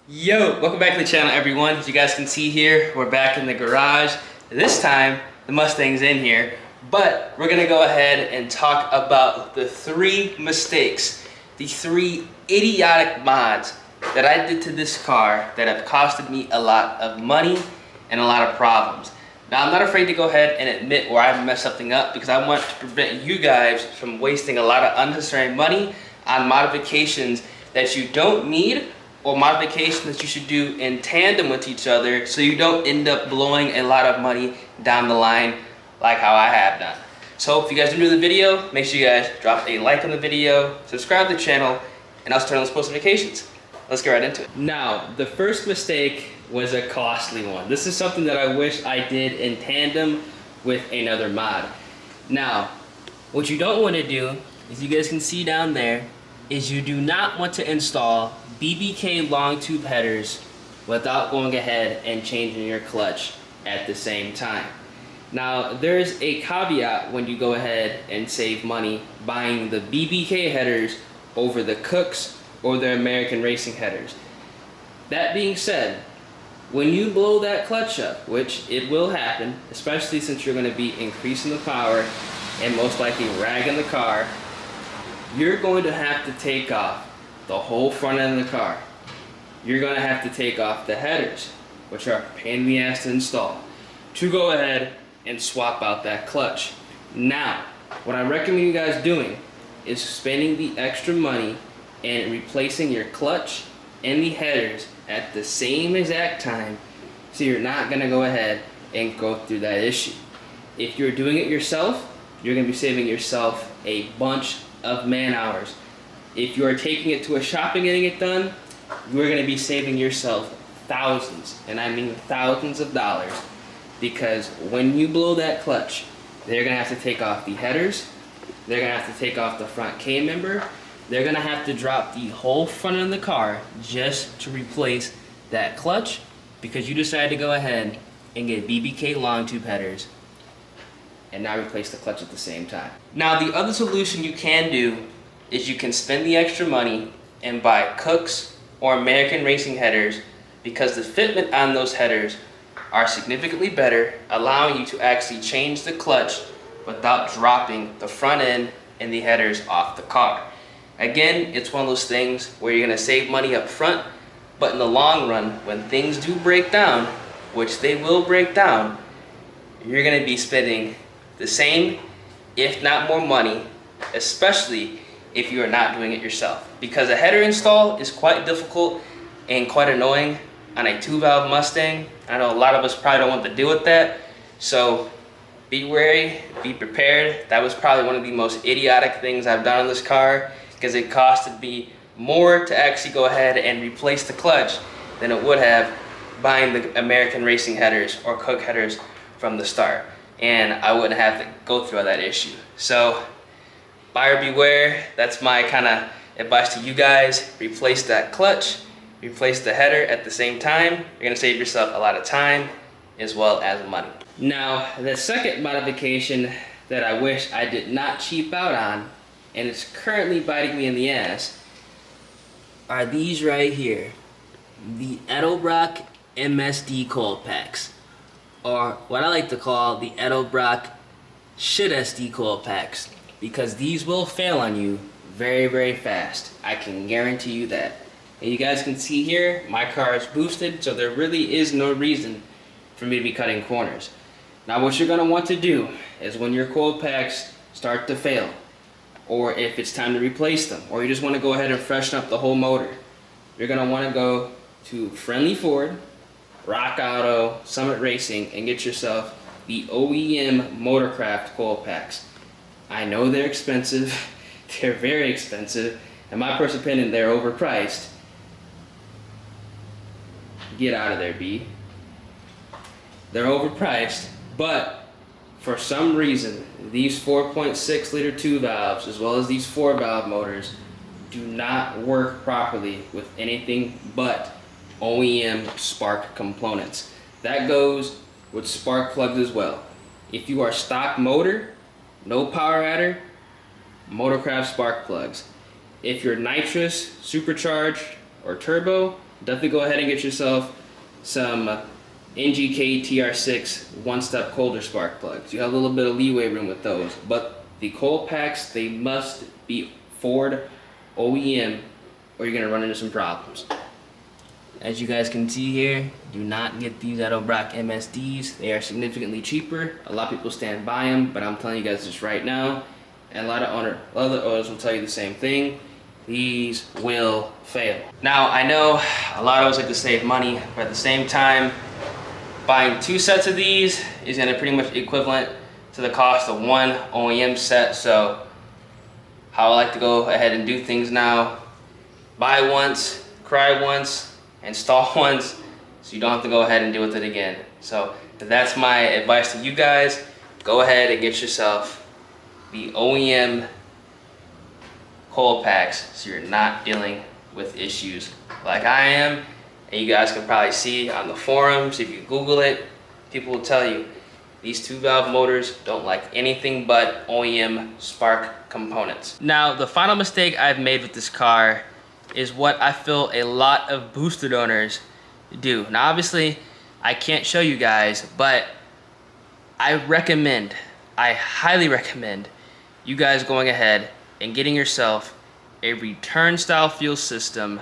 Yo, welcome back to the channel, everyone. As you guys can see here, we're back in the garage. This time, the Mustang's in here, but we're gonna go ahead and talk about the 3 mistakes, the 3 idiotic mods that I did to this car that have costed me a lot of money and a lot of problems. Now, I'm not afraid to go ahead and admit where I messed something up because I want to prevent you guys from wasting a lot of unnecessary money on modifications that you don't need, or modifications that you should do in tandem with each other so you don't end up blowing a lot of money down the line like how I have done. So if you guys are new to the video, make sure you guys drop a like on the video, subscribe to the channel, and also turn on those post notifications. Let's get right into it. Now, the first mistake was a costly one. This is something that I wish I did in tandem with another mod. Now, what you don't want to do, as you guys can see down there, is you do not want to install BBK long tube headers without going ahead and changing your clutch at the same time. Now, there's a caveat when you go ahead and save money buying the BBK headers over the Cooks or the American Racing headers. That being said, when you blow that clutch up, which it will happen, especially since you're going to be increasing the power and most likely ragging the car, you're going to have to take off the whole front end of the car. You're going to have to take off the headers, which are a pain in the ass to install, to go ahead and swap out that clutch. Now, what I recommend you guys doing is spending the extra money and replacing your clutch and the headers at the same exact time, so you're not going to go ahead and go through that issue. If you're doing it yourself, you're going to be saving yourself a bunch of man hours. If you are taking it to a shop and getting it done, you're going to be saving yourself thousands, and I mean thousands of dollars, because when you blow that clutch, they're going to have to take off the headers, they're going to have to take off the front K-member, they're going to have to drop the whole front of the car just to replace that clutch, because you decided to go ahead and get BBK long tube headers and now replace the clutch at the same time. Now, the other solution you can do is you can spend the extra money and buy Cooks or American Racing headers, because the fitment on those headers are significantly better, allowing you to actually change the clutch without dropping the front end and the headers off the car. Again, it's one of those things where you're going to save money up front, but in the long run, when things do break down, which they will break down, you're going to be spending the same, if not more money, especially if you are not doing it yourself. Because a header install is quite difficult and quite annoying on a 2-valve Mustang. I know a lot of us probably don't want to deal with that, so be wary, be prepared. That was probably one of the most idiotic things I've done on this car, because it costed me more to actually go ahead and replace the clutch than it would have buying the American Racing headers or Cook headers from the start. And I wouldn't have to go through all that issue. So, buyer beware. That's my kind of advice to you guys. Replace that clutch, replace the header at the same time. You're going to save yourself a lot of time as well as money. Now, the second modification that I wish I did not cheap out on, and it's currently biting me in the ass, are these right here. The Edelbrock MSD cold packs, or what I like to call the Edelbrock shit SD coil packs, because these will fail on you very, very fast. I can guarantee you that. And you guys can see here, my car is boosted, so there really is no reason for me to be cutting corners. Now, what you're going to want to do is when your coil packs start to fail, or if it's time to replace them, or you just want to go ahead and freshen up the whole motor, you're going to want to go to Friendly Ford, Rock Auto, Summit Racing, and get yourself the OEM Motorcraft coil packs. I know they're expensive, they're very expensive, in my personal opinion, they're overpriced. Get out of there, B. They're overpriced, but for some reason, these 4.6 liter 2 valves, as well as these 4 valve motors, do not work properly with anything but OEM spark components. That goes with spark plugs as well. If you are stock motor, no power adder, Motorcraft spark plugs. If you're nitrous, supercharged, or turbo, definitely go ahead and get yourself some NGK TR6 one-step colder spark plugs. You have a little bit of leeway room with those, but the cold packs, they must be Ford OEM or you're gonna run into some problems. As you guys can see here, do not get these at O'Brock MSDs. They are significantly cheaper. A lot of people stand by them, but I'm telling you guys this right now, and a lot of other owners will tell you the same thing. These will fail. Now, I know a lot of us like to save money, but at the same time, buying 2 sets of these is gonna pretty much equivalent to the cost of 1 OEM set. So how I like to go ahead and do things now, buy once, cry once, install once, so you don't have to go ahead and deal with it again. So that's my advice to you guys. Go ahead and get yourself the OEM cold packs so you're not dealing with issues like I am. And you guys can probably see on the forums, if you Google it, people will tell you these 2-valve motors don't like anything but OEM spark components. Now, the final mistake I've made with this car is what I feel a lot of boosted owners do. Now, obviously, I can't show you guys, but I highly recommend you guys going ahead and getting yourself a return style fuel system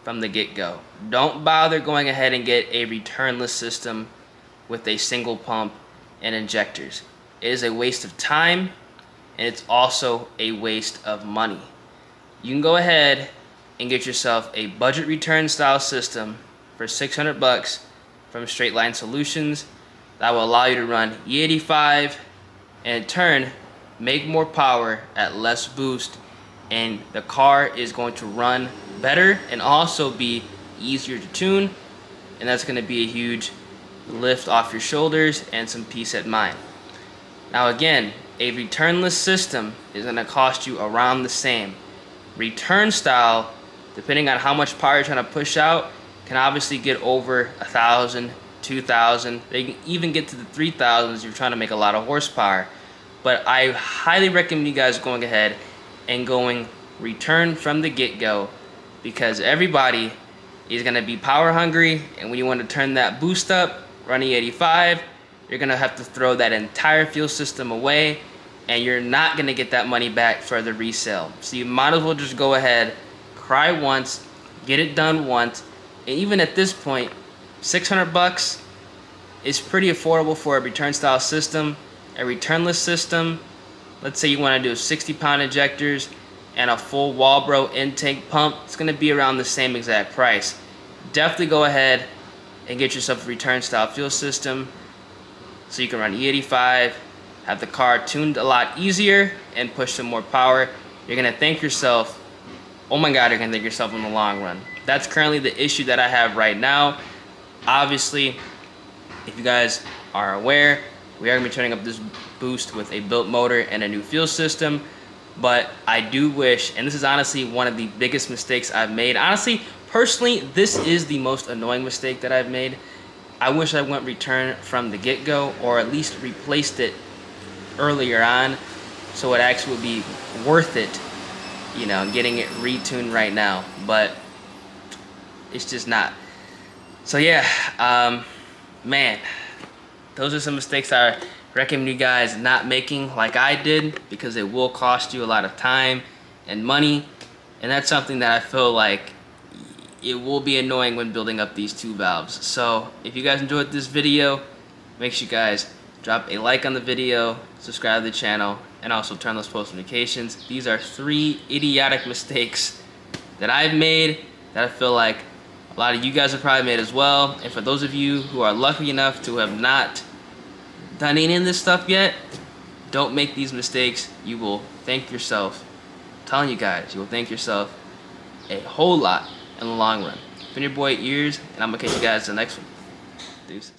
from the get-go. Don't bother going ahead and get a returnless system with a single pump and injectors. It is a waste of time, and it's also a waste of money. You can go ahead and get yourself a budget return style system for $600 from Straight Line Solutions that will allow you to run E85 and in turn make more power at less boost, and the car is going to run better and also be easier to tune, and that's going to be a huge lift off your shoulders and some peace of mind. Now again, a returnless system is going to cost you around the same. Return style, depending on how much power you're trying to push out, can obviously get over 1,000, 2,000. They can even get to the 3,000s if you're trying to make a lot of horsepower. But I highly recommend you guys going ahead and going return from the get-go, because everybody is going to be power hungry, and when you want to turn that boost up, run E85, you're going to have to throw that entire fuel system away, and you're not going to get that money back for the resale. So you might as well just go ahead, cry once, get it done once, and even at this point, $600 is pretty affordable for a return style system. A returnless system, let's say you want to do 60-pound injectors and a full Walbro intake pump, it's going to be around the same exact price. Definitely go ahead and get yourself a return style fuel system so you can run E85, have the car tuned a lot easier, and push some more power. You're going to thank yourself. Oh my God, you're going to thank yourself in the long run. That's currently the issue that I have right now. Obviously, if you guys are aware, we are going to be turning up this boost with a built motor and a new fuel system. But I do wish, and this is honestly one of the biggest mistakes I've made. Honestly, personally, this is the most annoying mistake that I've made. I wish I went return from the get-go, or at least replaced it earlier on, so it actually would be worth it, you know, getting it retuned right now. But it's just not. So yeah, man, those are some mistakes I recommend you guys not making like I did, because it will cost you a lot of time and money, and that's something that I feel like it will be annoying when building up these 2 valves. So if you guys enjoyed this video, make sure you guys drop a like on the video, subscribe to the channel, and also turn those post notifications. These are 3 idiotic mistakes that I've made that I feel like a lot of you guys have probably made as well. And for those of you who are lucky enough to have not done any of this stuff yet, don't make these mistakes. You will thank yourself. I'm telling you guys, you will thank yourself a whole lot in the long run. It's been your boy Ears, and I'm gonna catch you guys in the next one. Deuces.